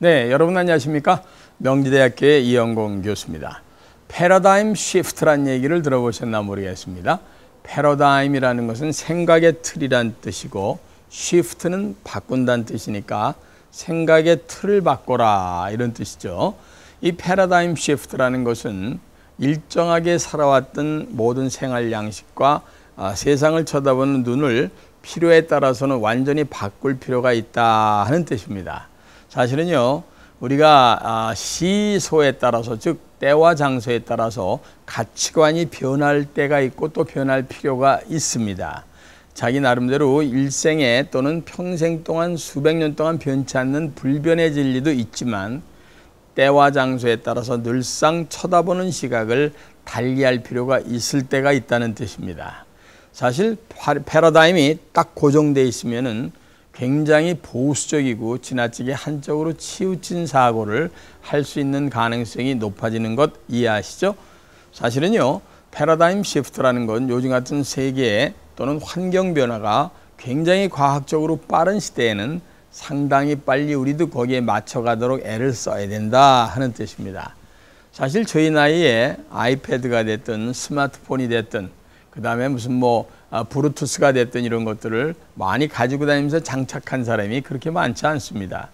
네, 여러분 안녕하십니까? 명지대학교의 이영공 교수입니다. 패러다임 시프트란 얘기를 들어보셨나 모르겠습니다. 패러다임이라는 것은 생각의 틀이란 뜻이고 시프트는 바꾼다는 뜻이니까 생각의 틀을 바꿔라 이런 뜻이죠. 이 패러다임 시프트라는 것은 일정하게 살아왔던 모든 생활 양식과 세상을 쳐다보는 눈을 필요에 따라서는 완전히 바꿀 필요가 있다 하는 뜻입니다. 사실은요, 우리가 시소에 따라서, 즉 때와 장소에 따라서 가치관이 변할 때가 있고 또 변할 필요가 있습니다. 자기 나름대로 일생에 또는 평생 동안 수백 년 동안 변치 않는 불변의 진리도 있지만 때와 장소에 따라서 늘상 쳐다보는 시각을 달리할 필요가 있을 때가 있다는 뜻입니다. 사실 패러다임이 딱 고정되어 있으면은 굉장히 보수적이고 지나치게 한쪽으로 치우친 사고를 할 수 있는 가능성이 높아지는 것 이해하시죠? 사실은요, 패러다임 시프트라는 건 요즘 같은 세계 또는 환경 변화가 굉장히 과학적으로 빠른 시대에는 상당히 빨리 우리도 거기에 맞춰가도록 애를 써야 된다 하는 뜻입니다. 사실 저희 나이에 아이패드가 됐든 스마트폰이 됐든 그 다음에 무슨 브루투스가 됐든 이런 것들을 많이 가지고 다니면서 장착한 사람이 그렇게 많지 않습니다.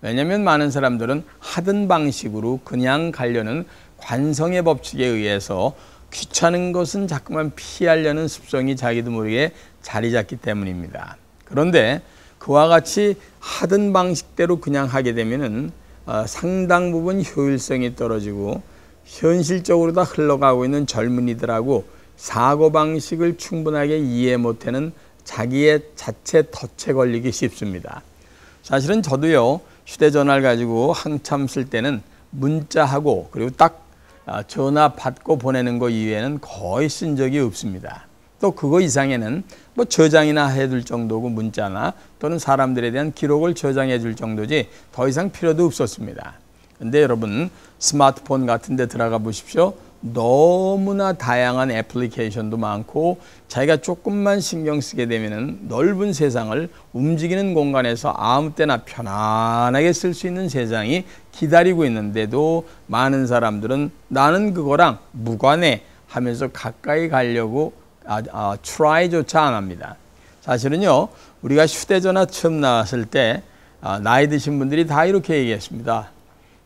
왜냐하면 많은 사람들은 하던 방식으로 그냥 가려는 관성의 법칙에 의해서 귀찮은 것은 자꾸만 피하려는 습성이 자기도 모르게 자리 잡기 때문입니다. 그런데 그와 같이 하던 방식대로 그냥 하게 되면은 상당 부분 효율성이 떨어지고 현실적으로 다 흘러가고 있는 젊은이들하고 사고방식을 충분하게 이해 못하는 자기의 자체 덫에 걸리기 쉽습니다. 사실은 저도요, 휴대전화를 가지고 한참 쓸 때는 문자하고 그리고 딱 전화 받고 보내는 거 이외에는 거의 쓴 적이 없습니다. 또 그거 이상에는 저장이나 해둘 정도고 문자나 또는 사람들에 대한 기록을 저장해 줄 정도지 더 이상 필요도 없었습니다. 근데 여러분 스마트폰 같은 데 들어가 보십시오. 너무나 다양한 애플리케이션도 많고 자기가 조금만 신경 쓰게 되면은 넓은 세상을 움직이는 공간에서 아무 때나 편안하게 쓸 수 있는 세상이 기다리고 있는데도 많은 사람들은 나는 그거랑 무관해 하면서 가까이 가려고 try조차 안 합니다. 사실은요, 우리가 휴대전화 처음 나왔을 때 나이 드신 분들이 다 이렇게 얘기했습니다.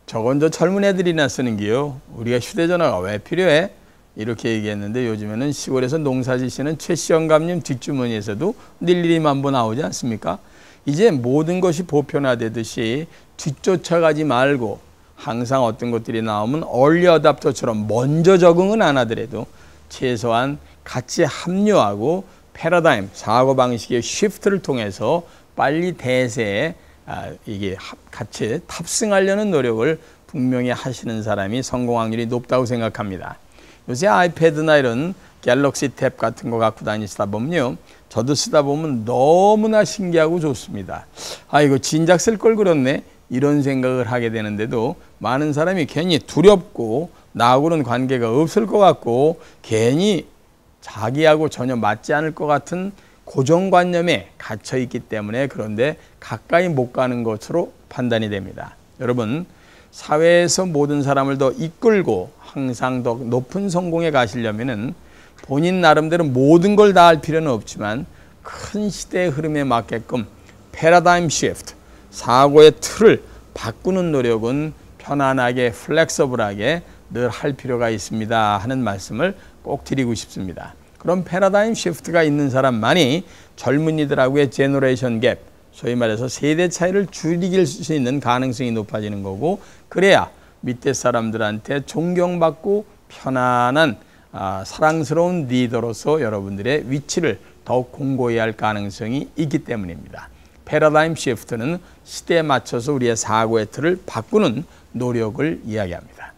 저건 저 젊은 애들이나 쓰는 게요. 우리가 휴대전화가 왜 필요해? 이렇게 얘기했는데 요즘에는 시골에서 농사 지시는 최시영감님 뒷주머니에서도 일일이 만보 나오지 않습니까? 이제 모든 것이 보편화되듯이 뒤쫓아가지 말고 항상 어떤 것들이 나오면 얼리 어답터처럼 먼저 적응은 안 하더라도 최소한 같이 합류하고 패러다임, 사고방식의 쉬프트를 통해서 빨리 대세에 이게 같이 탑승하려는 노력을 분명히 하시는 사람이 성공 확률이 높다고 생각합니다. 요새 아이패드나 이런 갤럭시 탭 같은 거 갖고 다니시다 보면요, 저도 쓰다 보면 너무나 신기하고 좋습니다. 이거 진작 쓸 걸 그렇네 이런 생각을 하게 되는데도 많은 사람이 괜히 두렵고 나하고는 관계가 없을 것 같고 괜히 자기하고 전혀 맞지 않을 것 같은 고정관념에 갇혀있기 때문에 그런데 가까이 못 가는 것으로 판단이 됩니다. 여러분, 사회에서 모든 사람을 더 이끌고 항상 더 높은 성공에 가시려면은 본인 나름대로 모든 걸 다 할 필요는 없지만 큰 시대의 흐름에 맞게끔 패러다임 시프트, 사고의 틀을 바꾸는 노력은 편안하게 플렉서블하게 늘 할 필요가 있습니다 하는 말씀을 꼭 드리고 싶습니다. 그런 패러다임 시프트가 있는 사람만이 젊은이들하고의 제너레이션 갭, 소위 말해서 세대 차이를 줄이길 수 있는 가능성이 높아지는 거고, 그래야 밑에 사람들한테 존경받고 편안한 사랑스러운 리더로서 여러분들의 위치를 더욱 공고히 할 가능성이 있기 때문입니다. 패러다임 시프트는 시대에 맞춰서 우리의 사고의 틀을 바꾸는 노력을 이야기합니다.